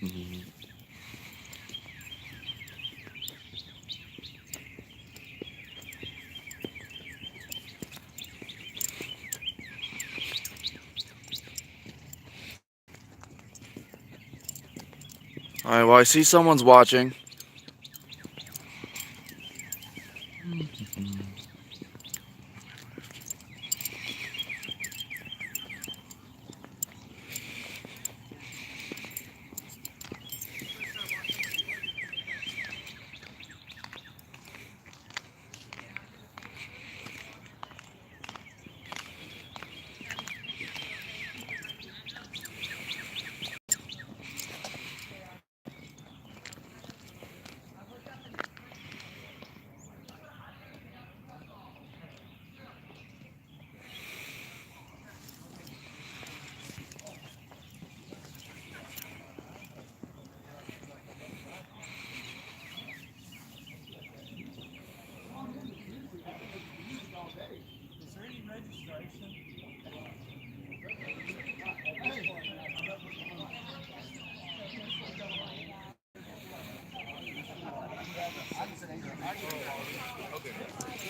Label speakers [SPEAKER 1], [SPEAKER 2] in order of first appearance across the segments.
[SPEAKER 1] Mhm. All right. Well, I see someone's watching.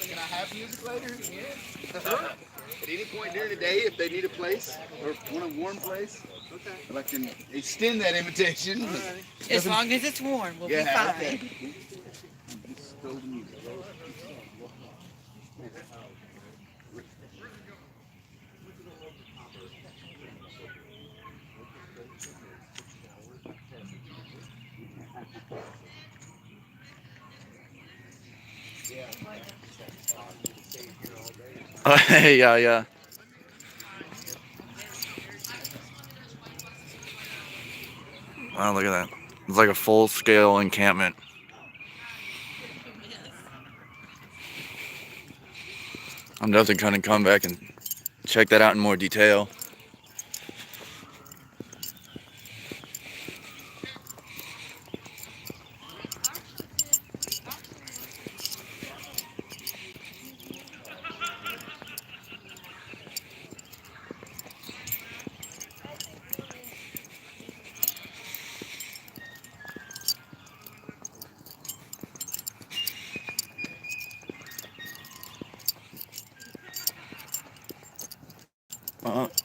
[SPEAKER 2] Can I have music later? Yeah. At any point during the day, if they need a place or want a warm place, okay. If I can extend that invitation.
[SPEAKER 3] As long as it's warm, we'll be
[SPEAKER 2] Yeah,
[SPEAKER 3] fine.
[SPEAKER 2] okay. Just stole the music.
[SPEAKER 1] Yeah, yeah. Wow, look at that. It's like a full-scale encampment. I'm definitely going to come back and check that out in more detail.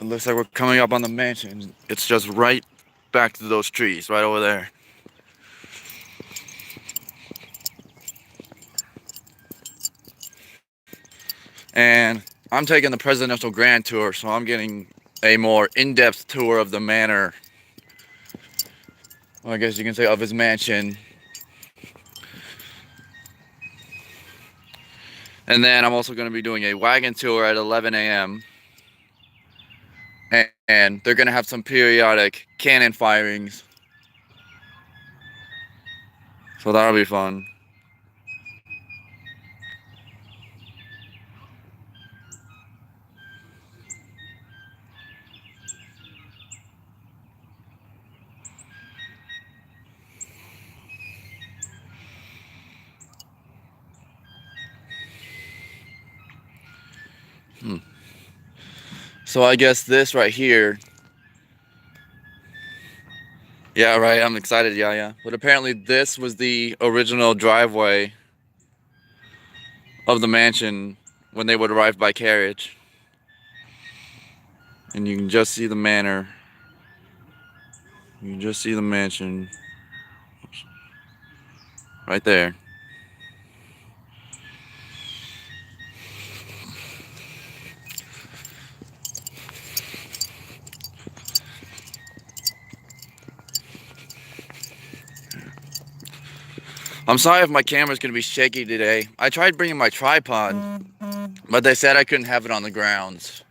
[SPEAKER 1] It looks like we're coming up on the mansion. It's just right back to those trees, right over there. And I'm taking the presidential grand tour, so I'm getting a more in-depth tour of the manor. Well, I guess you can say of his mansion. And then I'm also going to be doing a wagon tour at 11 a.m. And they're going to have some periodic cannon firings. So that'll be fun. Hmm. So I guess this right here. Yeah, right. I'm excited. Yeah, yeah. But apparently this was the original driveway of the mansion when they would arrive by carriage. And you can just see the manor. You can just see the mansion right there. I'm sorry if my camera's gonna be shaky today. I tried bringing my tripod, but they said I couldn't have it on the grounds,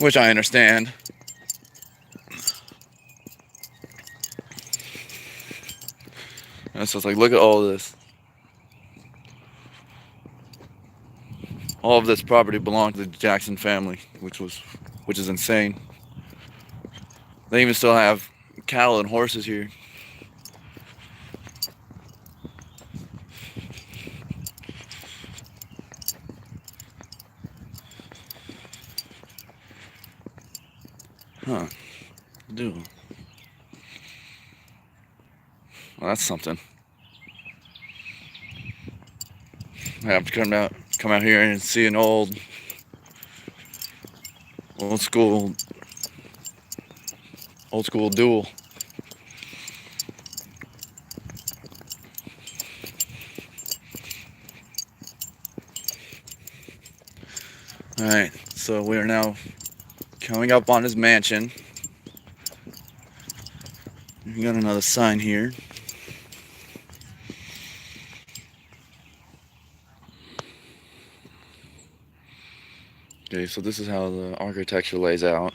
[SPEAKER 1] which I understand. And so it's like, look at all this. All of this property belonged to the Jackson family, which is insane. They even still have cattle and horses here. Huh. Do. Well, that's something. I have to come out here and see an old school duel. All right, so we are now coming up on his mansion. We got another sign here. Okay, so this is how the architecture lays out.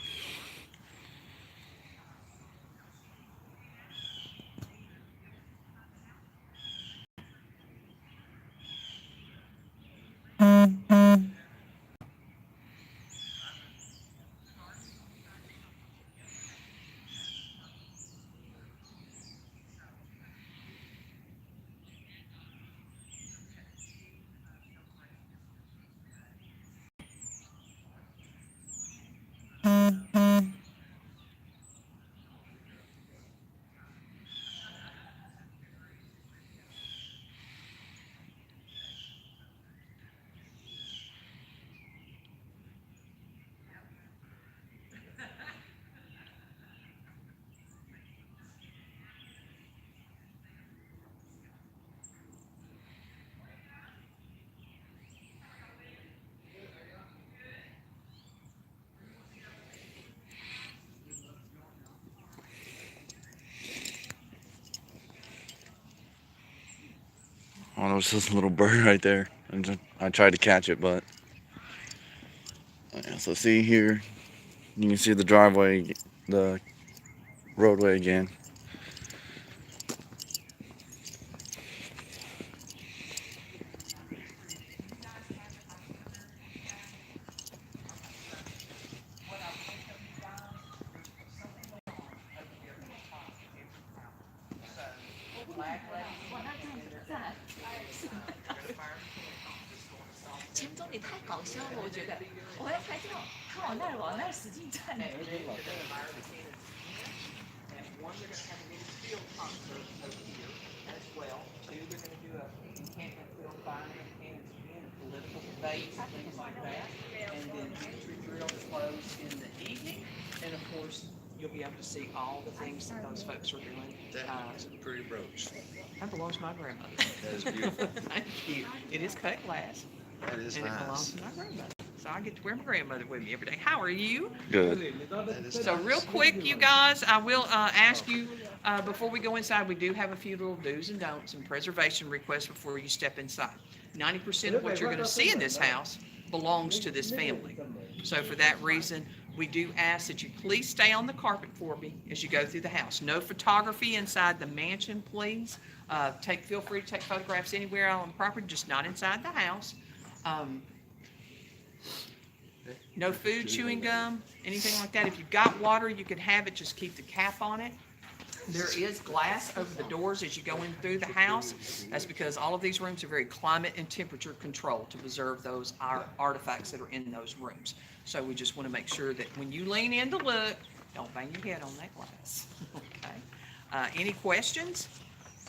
[SPEAKER 1] Oh, there's this little bird right there. I tried to catch it, but yeah, so see here, you can see the driveway, the roadway again.
[SPEAKER 3] And of course, you'll be able to see all the things that those folks are doing.
[SPEAKER 2] That's a pretty brooch.
[SPEAKER 3] That belongs to my grandmother.
[SPEAKER 2] That is beautiful.
[SPEAKER 3] Thank you. It is cut glass.
[SPEAKER 2] That is
[SPEAKER 3] and
[SPEAKER 2] nice.
[SPEAKER 3] It belongs to my grandmother. So I get to wear my grandmother with me every day. How are you?
[SPEAKER 1] Good.
[SPEAKER 3] So real quick, you guys, I will ask you, before we go inside, we do have a few little do's and don'ts and preservation requests before you step inside. 90% of what you're going to see in this house belongs to this family. So for that reason, we do ask that you please stay on the carpet for me as you go through the house. No photography inside the mansion, please. Feel free to take photographs anywhere on the property, just not inside the house. No food, chewing gum, anything like that. If you've got water, you can have it, just keep the cap on it. There is glass over the doors as you go in through the house. That's because all of these rooms are very climate and temperature controlled to preserve those artifacts that are in those rooms. So we just want to make sure that when you lean in to look, don't bang your head on that glass. Okay. Any questions?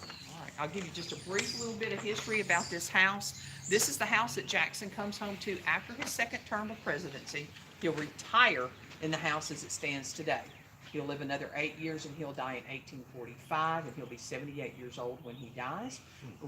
[SPEAKER 3] All right, I'll give you just a brief little bit of history about this house. This is the house that Jackson comes home to after his second term of presidency. He'll retire in the house as it stands today. He'll live another 8 years and he'll die in 1845, and he'll be 78 years old when he dies.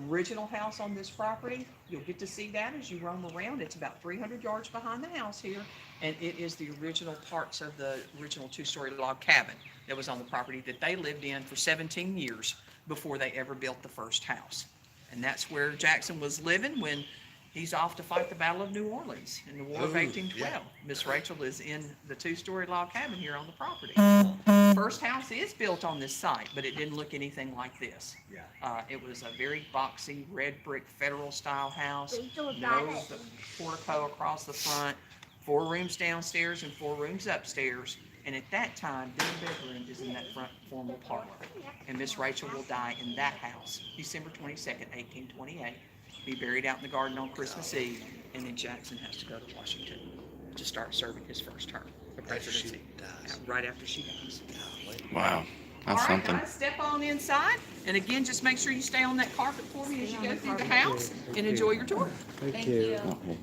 [SPEAKER 3] Original house on this property, you'll get to see that as you roam around. It's about 300 yards behind the house here, and it is the original parts of the original two-story log cabin that was on the property that they lived in for 17 years before they ever built the first house. And that's where Jackson was living when he's off to fight the Battle of New Orleans in the War of 1812. Yeah. Miss Rachel is in the two-story log cabin here on the property. First house is built on this site, but it didn't look anything like this. Yeah. It was a very boxy red brick federal-style house. No portico across the front, 4 rooms downstairs and 4 rooms upstairs. And at that time, their bedroom is in that front formal parlor. And Miss Rachel will die in that house, December 22nd, 1828. Be buried out in the garden on Christmas Eve, and then Jackson has to go to Washington to start serving his first term of presidency. Right after she dies.
[SPEAKER 1] Wow.
[SPEAKER 3] All
[SPEAKER 1] That's
[SPEAKER 3] right,
[SPEAKER 1] something.
[SPEAKER 3] guys, step on inside. And again, just make sure you stay on that carpet for me as you go through the house and enjoy your tour.
[SPEAKER 4] Thank you.
[SPEAKER 1] Okay.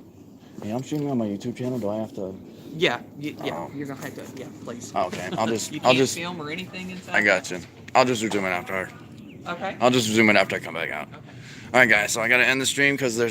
[SPEAKER 1] Hey, I'm streaming on my YouTube channel. Do I have to?
[SPEAKER 3] Yeah,
[SPEAKER 1] Oh.
[SPEAKER 3] you're gonna have to, please.
[SPEAKER 1] Okay. I'll just.
[SPEAKER 3] You
[SPEAKER 1] I'll
[SPEAKER 3] can't
[SPEAKER 1] just.
[SPEAKER 3] film or anything inside.
[SPEAKER 1] I got you. I'll just resume it after.
[SPEAKER 3] Okay.
[SPEAKER 1] I'll just resume it after I come back out.
[SPEAKER 3] Okay.
[SPEAKER 1] All right, guys. So I gotta end the stream because there's.